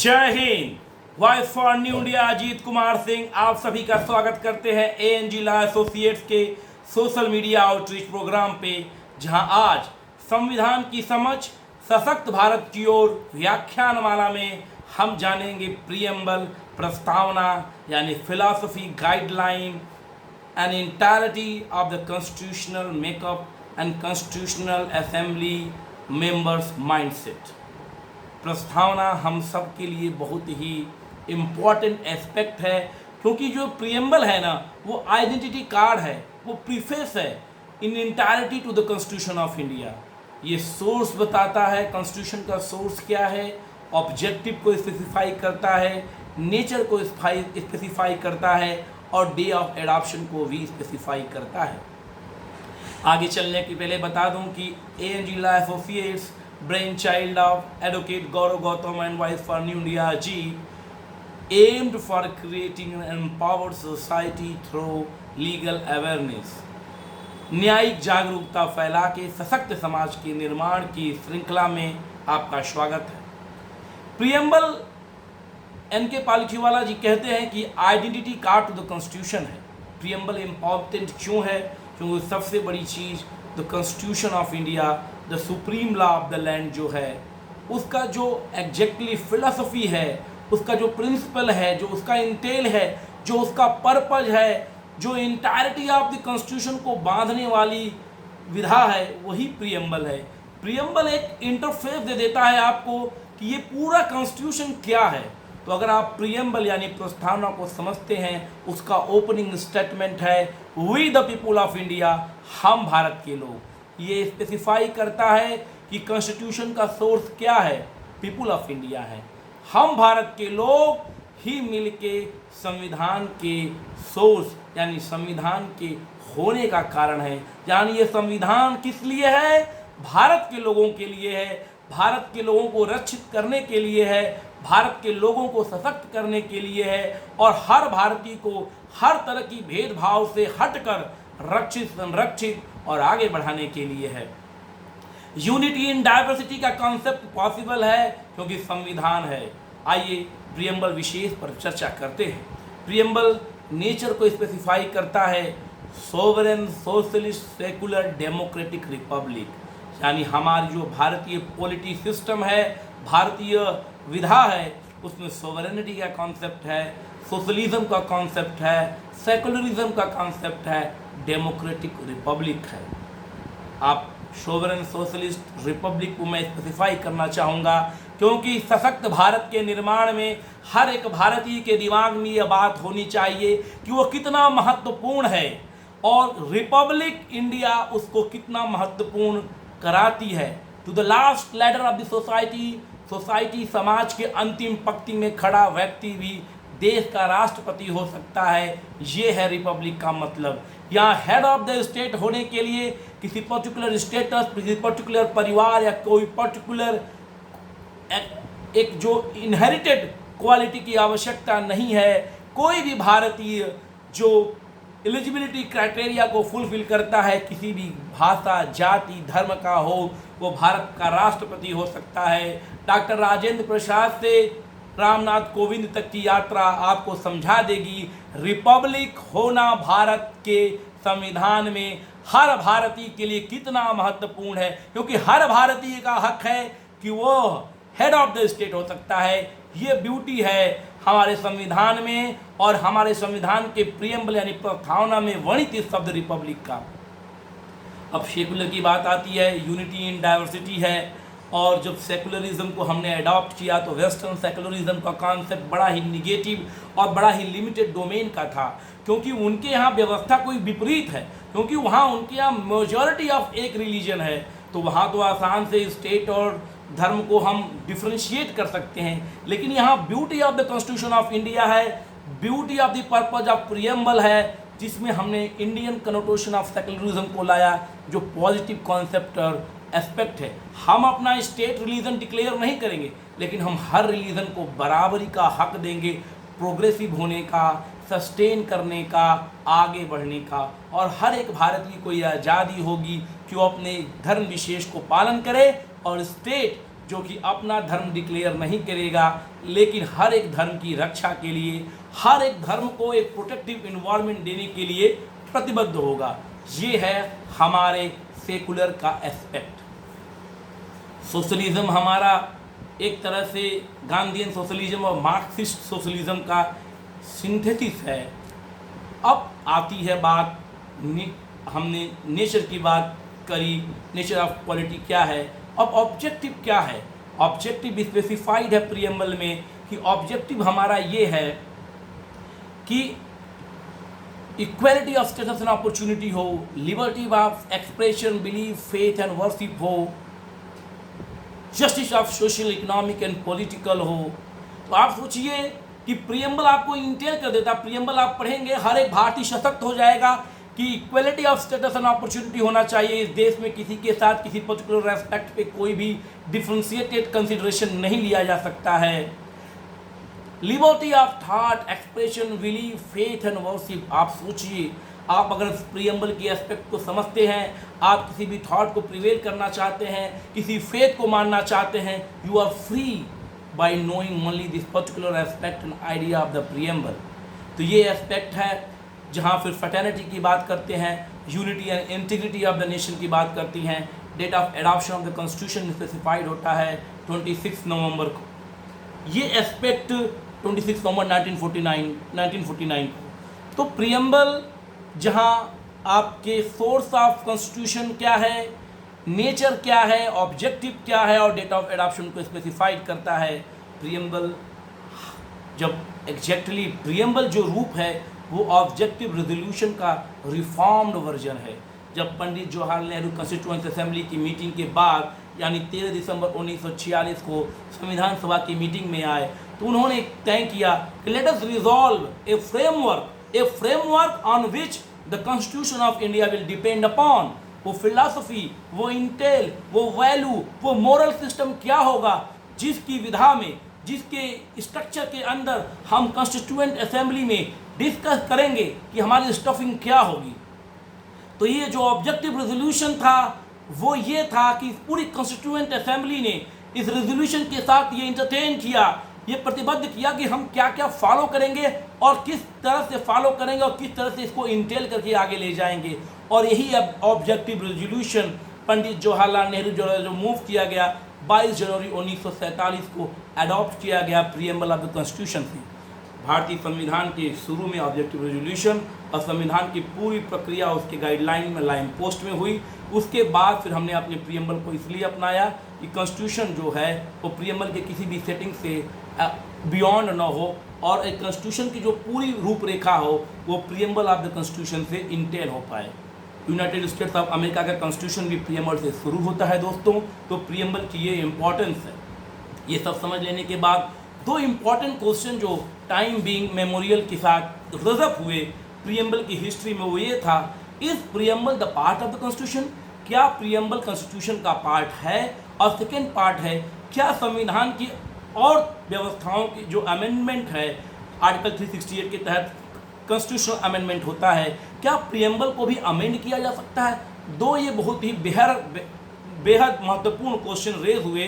जय Hind. Voice for new India Ajit Kumar Singh आप सभी का स्वागत करते हैं एएनजी लॉ एसोसिएट्स के सोशल मीडिया आउटरीच प्रोग्राम पे, जहां आज संविधान की समझ सशक्त भारत की ओर व्याख्यानमाला में हम जानेंगे प्रीएम्बल प्रस्तावना यानी philosophy guideline and entirety of the constitutional makeup and constitutional assembly members mindset. प्रस्तावना हम सब के लिए बहुत ही इम्पॉर्टेंट एस्पेक्ट है, क्योंकि जो प्रीएम्बल है ना, वो आइडेंटिटी कार्ड है, वो प्रीफेस है in entirety to the constitution of India. ये सोर्स बताता है, कॉन्स्टिट्यूशन का सोर्स क्या है, ऑब्जेक्टिव को स्पेसिफाई करता है, नेचर को स्पेसिफाई करता है और डे ऑफ एडॉप्शन को भी स्पेसिफाई करता है। आगे चलने के पहले बता दूं कि ANG law associates brain child of Advocate Gaurav Gautam and Voice for New India G aimed for creating an empowered society through legal awareness। न्यायिक जागरूकता फैला के सशक्त समाज के निर्माण की श्रृंखला में आपका स्वागत है। Preamble NK. पालीखीवाला जी कहते हैं कि identity card to the constitution है। प्रीएम्बल इम्पॉर्टेंट क्यों है? क्योंकि सबसे बड़ी चीज़ the constitution of India, the supreme law of the land जो है, उसका जो एग्जैक्टली फिलॉसफी है, उसका जो प्रिंसिपल है, जो उसका इंटेल है, जो उसका पर्पज है, जो इंटायरिटी ऑफ द कॉन्स्टिट्यूशन को बांधने वाली विधा है, वही प्रीएम्बल है। प्रीएम्बल एक इंटरफेस दे देता है आपको कि ये पूरा कॉन्स्टिट्यूशन क्या है। तो अगर आप प्रीएम्बल यानी प्रस्तावना को समझते हैं, उसका ओपनिंग स्टेटमेंट है we the people of India, हम भारत के लोग। ये स्पेसिफाई करता है कि कॉन्स्टिट्यूशन का सोर्स क्या है, पीपुल ऑफ इंडिया है। हम भारत के लोग ही मिलके संविधान के सोर्स यानी संविधान के होने का कारण है। यानी ये संविधान किस लिए है? भारत के लोगों के लिए है, भारत के लोगों को रक्षित करने के लिए है, भारत के लोगों को सशक्त करने के लिए है और हर भारतीय को हर तरह की भेदभाव से हटकर रक्षित, संरक्षित और आगे बढ़ाने के लिए है। यूनिटी इन डाइवर्सिटी का कॉन्सेप्ट पॉसिबल है क्योंकि संविधान है। आइए प्रीएम्बल विशेष पर चर्चा करते हैं। प्रीएम्बल नेचर को स्पेसिफाई करता है sovereign socialist secular democratic Republic, यानी हमारी जो भारतीय पॉलिटी सिस्टम है, भारतीय विधा है, उसमें सोवरेनिटी का कॉन्सेप्ट है, सोशलिज्म का कॉन्सेप्ट है, सेकुलरिज्म का कॉन्सेप्ट है, डेमोक्रेटिक रिपब्लिक है। आप सोवरेन सोशलिस्ट रिपब्लिक को मैं स्पेसिफाई करना चाहूँगा क्योंकि सशक्त भारत के निर्माण में हर एक भारतीय के दिमाग में यह बात होनी चाहिए कि वो कितना महत्वपूर्ण है और रिपब्लिक इंडिया उसको कितना महत्वपूर्ण कराती है। To the last ladder of the society, समाज के अंतिम पंक्ति में खड़ा व्यक्ति भी देश का राष्ट्रपति हो सकता है। ये है रिपब्लिक का मतलब। यहाँ हेड ऑफ द स्टेट होने के लिए किसी पर्टिकुलर स्टेटस, किसी पर्टिकुलर परिवार या कोई पर्टिकुलर एक जो इनहेरिटेड क्वालिटी की आवश्यकता नहीं है। कोई भी भारतीय जो एलिजिबिलिटी क्राइटेरिया को फुलफिल करता है, किसी भी भाषा, जाति, धर्म का हो, वो भारत का राष्ट्रपति हो सकता है। डॉक्टर राजेंद्र प्रसाद से रामनाथ कोविंद तक की यात्रा आपको समझा देगी रिपब्लिक होना भारत के संविधान में हर भारतीय के लिए कितना महत्वपूर्ण है, क्योंकि हर भारतीय का हक है कि वो हेड ऑफ द स्टेट हो सकता है। ये ब्यूटी है हमारे संविधान में और हमारे संविधान के प्रीएम्बल यानी प्रस्तावना में वर्णित इस शब्द रिपब्लिक का। अब सेकुलर की बात आती है, यूनिटी इन डाइवर्सिटी है। और जब सेकुलरिज्म को हमने अडॉप्ट किया तो वेस्टर्न सेकुलरिज्म का कॉन्सेप्ट बड़ा ही निगेटिव और बड़ा ही लिमिटेड डोमेन का था, क्योंकि उनके यहाँ व्यवस्था कोई विपरीत है, क्योंकि वहाँ उनके यहाँ मेजॉरिटी ऑफ एक रिलीजन है। तो वहाँ तो आसान से स्टेट और धर्म को हम डिफ्रेंशिएट कर सकते हैं, लेकिन यहाँ beauty of the constitution of India है, beauty of the purpose of preamble है, जिसमें हमने इंडियन कनोटेशन ऑफ सेकुलरिज्म को लाया, जो पॉजिटिव कॉन्सेप्ट और एस्पेक्ट है। हम अपना स्टेट रिलीजन डिक्लेयर नहीं करेंगे, लेकिन हम हर रिलीजन को बराबरी का हक देंगे, प्रोग्रेसिव होने का, सस्टेन करने का, आगे बढ़ने का, और हर एक भारतीय को यह आज़ादी होगी कि वो अपने धर्म विशेष को पालन करे और स्टेट जो कि अपना धर्म डिक्लेयर नहीं करेगा, लेकिन हर एक धर्म की रक्षा के लिए, हर एक धर्म को एक प्रोटेक्टिव इन्वायरमेंट देने के लिए प्रतिबद्ध होगा। ये है हमारे सेकुलर का एस्पेक्ट। सोशलिज्म हमारा एक तरह से गांधीयन सोशलिज्म और मार्क्सिस्ट सोशलिज्म का सिंथेसिस है। अब आती है बात, हमने नेचर की बात करी, नेचर ऑफ पॉलिटी क्या है। अब ऑब्जेक्टिव क्या है? ऑब्जेक्टिव स्पेसिफाइड है प्रीएम्बल में कि ऑब्जेक्टिव हमारा ये है कि equality of status and opportunity हो, liberty of expression, belief, faith and worship हो, justice of social, economic and political हो। तो आप सोचिए कि प्रीएम्बल आपको इंटेल कर देता, प्रीएम्बल आप पढ़ेंगे हर एक भारतीय सशक्त हो जाएगा कि equality of status and opportunity होना चाहिए। इस देश में किसी के साथ किसी पर्टिकुलर एस्पेक्ट पे कोई भी डिफ्रेंशिएटेड कंसिडरेशन नहीं लिया जा सकता है। Liberty of thought, expression, belief, faith and worship. आप सोचिए, आप अगर प्रीएम्बल की एस्पेक्ट को समझते हैं, आप किसी भी थॉट को प्रिवेल करना चाहते हैं, किसी फेथ को मानना चाहते हैं, you are free by knowing only this particular aspect and idea of the preamble. तो ये एस्पेक्ट है जहाँ फिर फ्रेटर्निटी की बात करते हैं, unity and integrity of the nation की बात करती हैं। Date of adoption of the constitution specified होता है 26 नवंबर को। ये एस्पेक्ट 26 नवंबर 1949 को। तो प्रीएम्बल जहाँ आपके सोर्स ऑफ कॉन्स्टिट्यूशन क्या है, नेचर क्या है, ऑब्जेक्टिव क्या है और डेट ऑफ एडॉप्शन को स्पेसिफाइड करता है। प्रीएम्बल जब एग्जैक्टली प्रीएम्बल जो रूप है वो ऑब्जेक्टिव रेजोल्यूशन का रिफॉर्म्ड वर्जन है। जब पंडित जवाहरलाल नेहरू कॉन्स्टिट्यूएंट असेंबली की मीटिंग के बाद यानी 13 दिसंबर 1946 को संविधान सभा की मीटिंग में आए तो उन्होंने तय किया कि let us resolve A framework on which the constitution of India will depend upon. वो फिलॉसफी, वो इंटेल, वो वैल्यू, वो मोरल सिस्टम क्या होगा जिसकी विधा में, जिसके स्ट्रक्चर के अंदर हम कॉन्स्टिट्यूएंट असेंबली में डिस्कस करेंगे कि हमारी स्टफिंग क्या होगी। तो ये जो ऑब्जेक्टिव रेजोल्यूशन था वो ये था कि पूरी कॉन्स्टिट्यूएंट असेंबली ने इस रेजोल्यूशन के साथ ये इंटरटेन किया, ये प्रतिबद्ध किया कि हम क्या क्या फॉलो करेंगे और किस तरह से फॉलो करेंगे और किस तरह से इसको इंटेल करके आगे ले जाएंगे। और यही अब ऑब्जेक्टिव रेजोल्यूशन पंडित जवाहरलाल नेहरू जो मूव किया गया 22 जनवरी 1947 को अडॉप्ट किया गया प्रीएम्बल ऑफ द कॉन्स्टिट्यूशन से। भारतीय संविधान के शुरू में ऑब्जेक्टिव रेजोल्यूशन और संविधान की पूरी प्रक्रिया उसके गाइडलाइन में लाइन पोस्ट में हुई। उसके बाद फिर हमने अपने प्रीएम्बल को इसलिए अपनाया कि कॉन्स्टिट्यूशन जो है वो प्रीएम्बल के किसी भी सेटिंग से बियॉन्ड ना हो और एक कॉन्स्टिट्यूशन की जो पूरी रूपरेखा हो वो प्रीएम्बल ऑफ द कॉन्स्टिट्यूशन से इंटेल हो पाए। यूनाइटेड स्टेट्स ऑफ अमेरिका का कॉन्स्टिट्यूशन भी प्रीएम्बल से शुरू होता है दोस्तों। तो प्रीएम्बल की ये इम्पोर्टेंस है। ये सब समझ लेने के बाद दो इम्पॉर्टेंट क्वेश्चन जो टाइम बीइंग मेमोरियल के साथ रजब हुए प्रीएम्बल की हिस्ट्री में वो ये था, is preamble the part of the constitution? क्या प्रीएम्बल कॉन्स्टिट्यूशन का पार्ट है? और सेकेंड पार्ट है, क्या संविधान की और व्यवस्थाओं की जो अमेंडमेंट है आर्टिकल 368 के तहत कॉन्स्टिट्यूशनल अमेंडमेंट होता है, क्या प्रीएम्बल को भी अमेंड किया जा सकता है? दो ये बहुत ही बेहद महत्वपूर्ण क्वेश्चन रेज हुए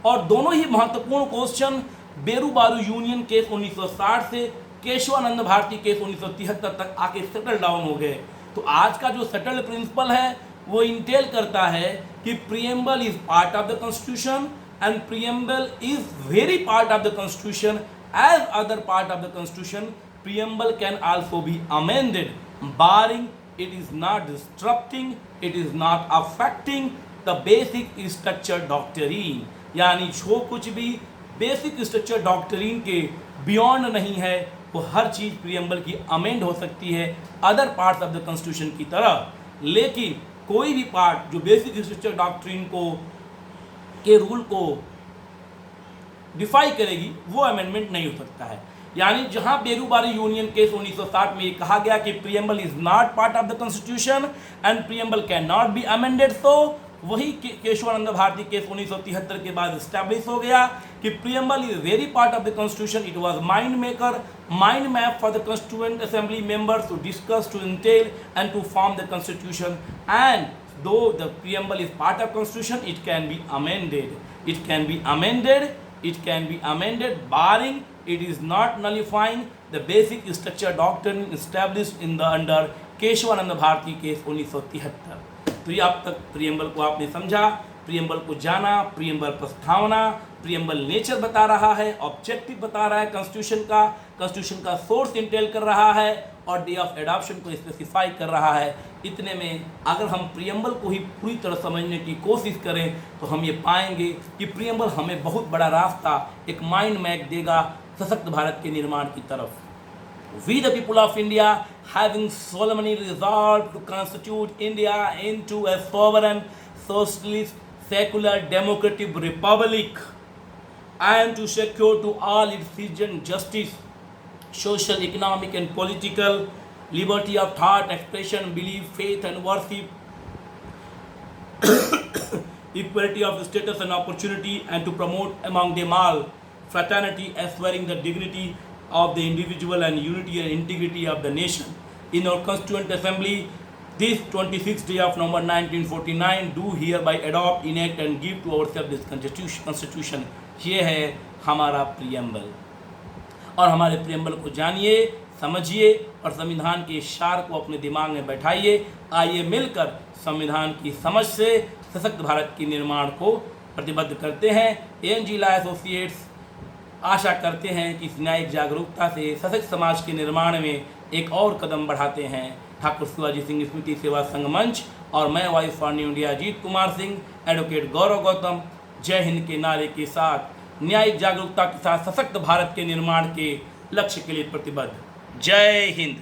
और दोनों ही महत्वपूर्ण क्वेश्चन बेरू बारू यूनियन केस 1960 से केशवानंद भारती केस 1973 तक आके सेटल डाउन हो गए। तो आज का जो सेटल्ड प्रिंसिपल है वो इंटेल करता है कि preamble is part of the constitution and preamble is very part of the constitution as other part of the constitution. Preamble can also be amended barring it is not disrupting, it is not affecting the basic structure doctrine. यानी जो कुछ भी basic structure doctrine के beyond नहीं है वो हर चीज़ preamble की amend हो सकती है other parts of the constitution की तरह। लेकिन कोई भी पार्ट जो बेसिक स्ट्रक्चर डॉक्ट्रिन को के रूल को डिफाई करेगी वो अमेंडमेंट नहीं हो सकता है। यानी जहां बेरूबारी यूनियन केस 1960 में ये कहा गया कि preamble is not part of the constitution and preamble can not be amended, तो वही केशवानंद भारती केस 1973 के बाद स्टैब्लिश हो गया कि preamble is very part of the constitution. It was mind maker, mind map for the constituent assembly members to discuss, to entail and to form the constitution and though the preamble is part of constitution, it can be amended. It can be amended. It can be amended, barring it is not nullifying the basic structure doctrine established in the under Kesavananda Bharati case 1973। तो ये अब तक preamble को आपने समझा, preamble को जाना, preamble प्रस्तावना, प्रियम्बल नेचर बता रहा है, ऑब्जेक्टिव बता रहा है कॉन्स्टिट्यूशन का सोर्स इंटेल कर रहा है और डे ऑफ एडॉप्शन को स्पेसिफाई कर रहा है। इतने में अगर हम प्रियम्बल को ही पूरी तरह समझने की कोशिश करें तो हम ये पाएंगे कि प्रियम्बल हमें बहुत बड़ा रास्ता, एक माइंड मैप देगा सशक्त भारत के निर्माण की तरफ। We the people of India, having solemnly resolved to constitute India into a sovereign, socialist, secular, democratic republic, and to secure to all its citizens justice, social, economic, and political liberty of thought, expression, belief, faith, and worship, equality of status and opportunity, and to promote among them all fraternity, assuring the dignity of the individual and unity and integrity of the nation. In our Constituent Assembly, this 26th day of November 1949, do hereby adopt, enact and give to ourselves this constitution. ये है हमारा preamble. और हमारे preamble को जानिए, समझिए और संविधान के सार को अपने दिमाग में बैठाइए। आइए मिलकर संविधान की समझ से सशक्त भारत के निर्माण को प्रतिबद्ध करते हैं। ANG लॉ एसोसिएट्स आशा करते हैं कि इस न्यायिक जागरूकता से सशक्त समाज के निर्माण में एक और कदम बढ़ाते हैं। ठाकुर शिवाजी सिंह स्मृति सेवा संघ मंच और मैं voice for new India Ajit Kumar Singh, advocate Gaurav Gautam, Jai Hind के नारे के साथ न्यायिक जागरूकता के साथ सशक्त भारत के निर्माण के लक्ष्य के लिए प्रतिबद्ध। जय हिंद।